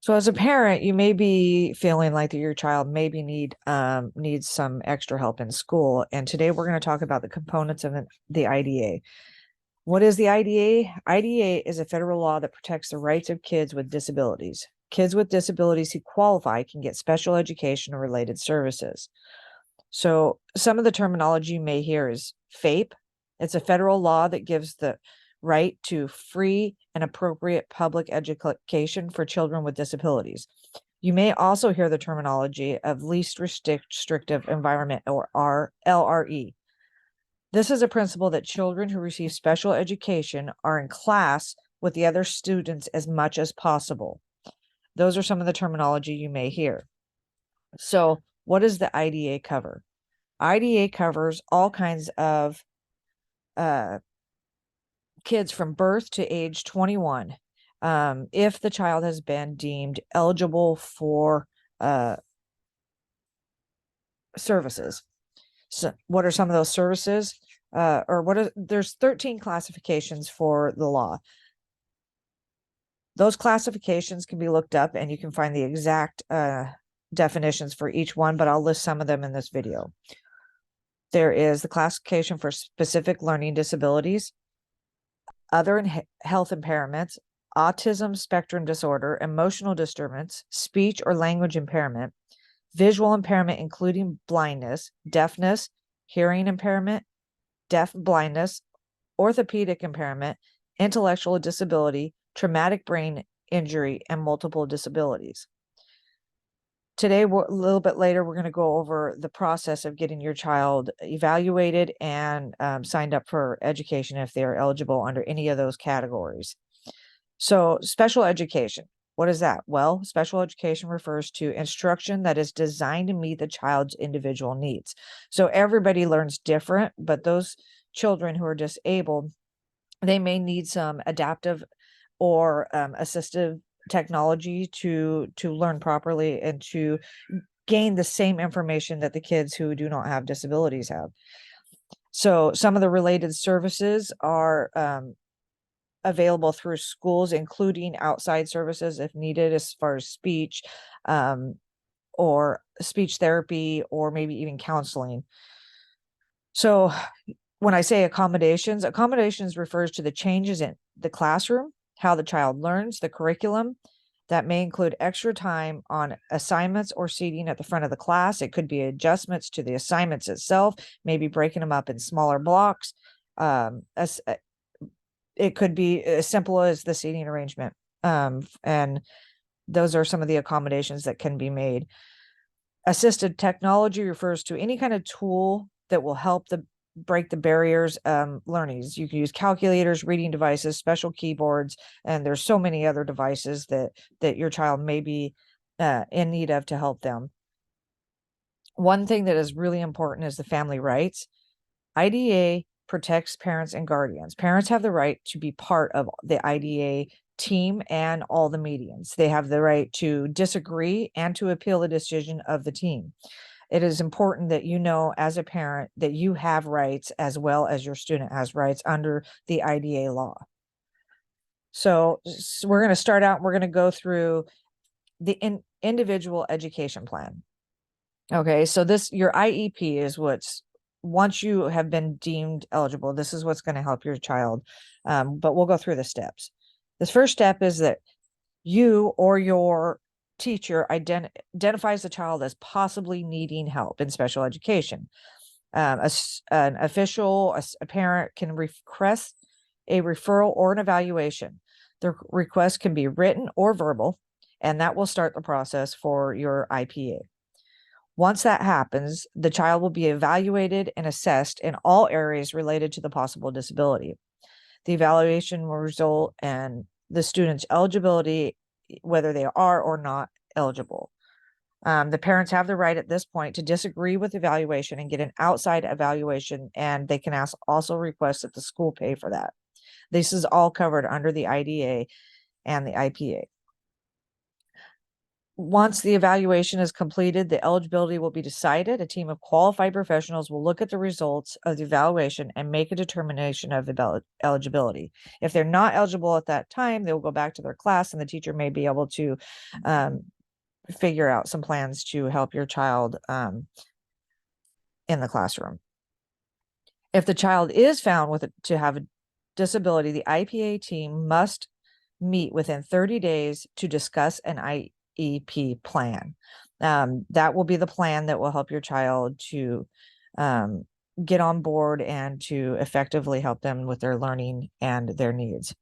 So as a parent, you may be feeling like that your child maybe needs some extra help in school. And today we're going to talk about the components of the IDA. What is the IDA? IDA is a federal law that protects the rights of kids with disabilities. Kids with disabilities who qualify can get special education or related services. So some of the terminology you may hear is FAPE. It's a federal law that gives the right to free and appropriate public education for children with disabilities. You may also hear the terminology of least restrictive environment, or LRE. This is a principle that children who receive special education are in class with the other students as much as possible. Those are some of the terminology you may hear. So, what does the IDA cover? IDA covers all kinds of kids from birth to age 21, if the child has been deemed eligible for services. So, what are some of those services? There's 13 classifications for the law. Those classifications can be looked up and you can find the exact definitions for each one, but I'll list some of them in this video. There is the classification for specific learning disabilities, other health impairments, autism spectrum disorder, emotional disturbance, speech or language impairment, visual impairment, including blindness, deafness, hearing impairment, deaf blindness, orthopedic impairment, intellectual disability, traumatic brain injury, and multiple disabilities. Today, a little bit later, we're going to go over the process of getting your child evaluated and signed up for education if they are eligible under any of those categories. So, special education, what is that? Well, special education refers to instruction that is designed to meet the child's individual needs. So, everybody learns different, but those children who are disabled, they may need some adaptive or assistive technology to learn properly and to gain the same information that the kids who do not have disabilities have. So some of the related services are available through schools, including outside services if needed, as far as speech or speech therapy, or maybe even counseling. So when I say accommodations refers to the changes in the classroom, how the child learns, the curriculum. That may include extra time on assignments or seating at the front of the class. It could be adjustments to the assignments itself, maybe breaking them up in smaller blocks. It could be as simple as the seating arrangement. And those are some of the accommodations that can be made. Assisted technology refers to any kind of tool that will help break the barriers learnings. You can use calculators, reading devices, special keyboards, and there's so many other devices that your child may be in need of to help them. One thing that is really important is the family rights. IDA protects parents and guardians. Parents have the right to be part of the IDA team and all the meetings. They have the right to disagree and to appeal the decision of the team. It is important that you know as a parent that you have rights as well as your student has rights under the IDA law. So we're going to start out, we're going to go through the individual education plan. Okay, so your IEP is once you have been deemed eligible, this is what's going to help your child. But we'll go through the steps. This first step is that you or your teacher identifies the child as possibly needing help in special education. An official, a parent can request a referral or an evaluation. The request can be written or verbal, and that will start the process for your IPA. Once that happens, the child will be evaluated and assessed in all areas related to the possible disability. The evaluation will result in the student's eligibility, whether they are or not eligible. The parents have the right at this point to disagree with evaluation and get an outside evaluation, and they can also request that the school pay for that. This is all covered under the IDA and the IPA. Once the evaluation is completed, the eligibility will be decided. A team of qualified professionals will look at the results of the evaluation and make a determination of the eligibility. If they're not eligible at that time, they will go back to their class, and the teacher may be able to figure out some plans to help your child in the classroom. If the child is found to have a disability, the IEPA team must meet within 30 days to discuss an IEP plan. That will be the plan that will help your child to get on board and to effectively help them with their learning and their needs.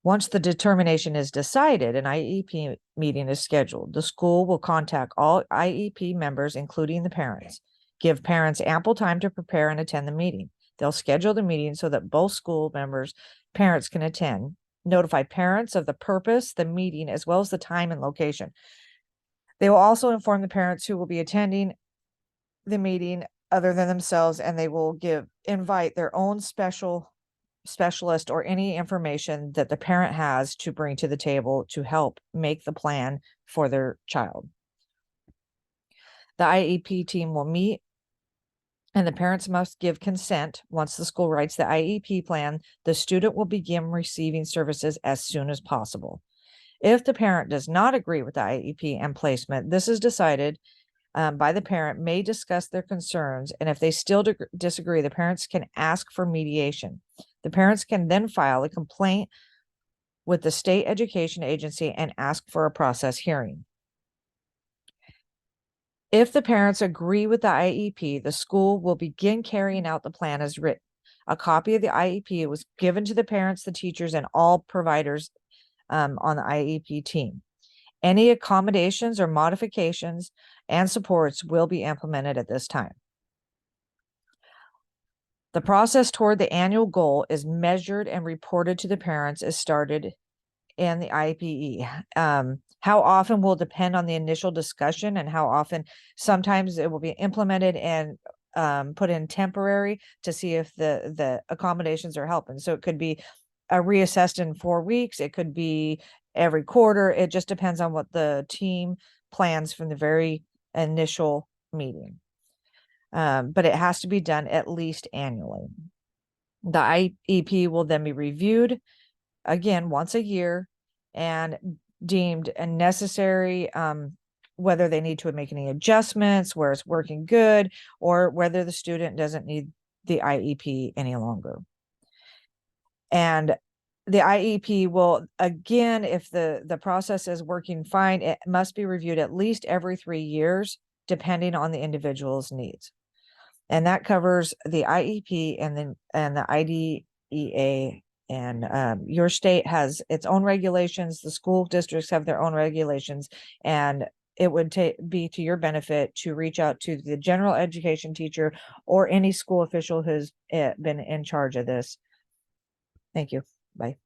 Once the determination is decided, an IEP meeting is scheduled. The school will contact all IEP members, including the parents. Give parents ample time to prepare and attend the meeting. They'll schedule the meeting so that both school members, parents can attend. Notify parents of the purpose, the meeting, as well as the time and location. They will also inform the parents who will be attending the meeting other than themselves, and they will invite their own specialist or any information that the parent has to bring to the table to help make the plan for their child. The IEP team will meet, and the parents must give consent. Once the school writes the IEP plan, the student will begin receiving services as soon as possible. If the parent does not agree with the IEP and placement, this is decided by the parent, may discuss their concerns, and if they still disagree, the parents can ask for mediation. The parents can then file a complaint with the state education agency and ask for a process hearing. If the parents agree with the IEP, the school will begin carrying out the plan as written. A copy of the IEP was given to the parents, the teachers, and all providers on the IEP team. Any accommodations or modifications and supports will be implemented at this time. The process toward the annual goal is measured and reported to the parents as started in the IEP. How often will depend on the initial discussion and how often. Sometimes it will be implemented and put in temporary to see if the accommodations are helping. So it could be reassessed in 4 weeks. It could be every quarter. It just depends on what the team plans from the very initial meeting. But it has to be done at least annually. The IEP will then be reviewed again once a year and deemed necessary, whether they need to make any adjustments, where it's working good, or whether the student doesn't need the IEP any longer. And the IEP will, again, if the process is working fine, it must be reviewed at least every 3 years, depending on the individual's needs. And that covers the IEP and the IDEA. And your state has its own regulations. The school districts have their own regulations, and it would be to your benefit to reach out to the general education teacher or any school official who's been in charge of this. Thank you. Bye.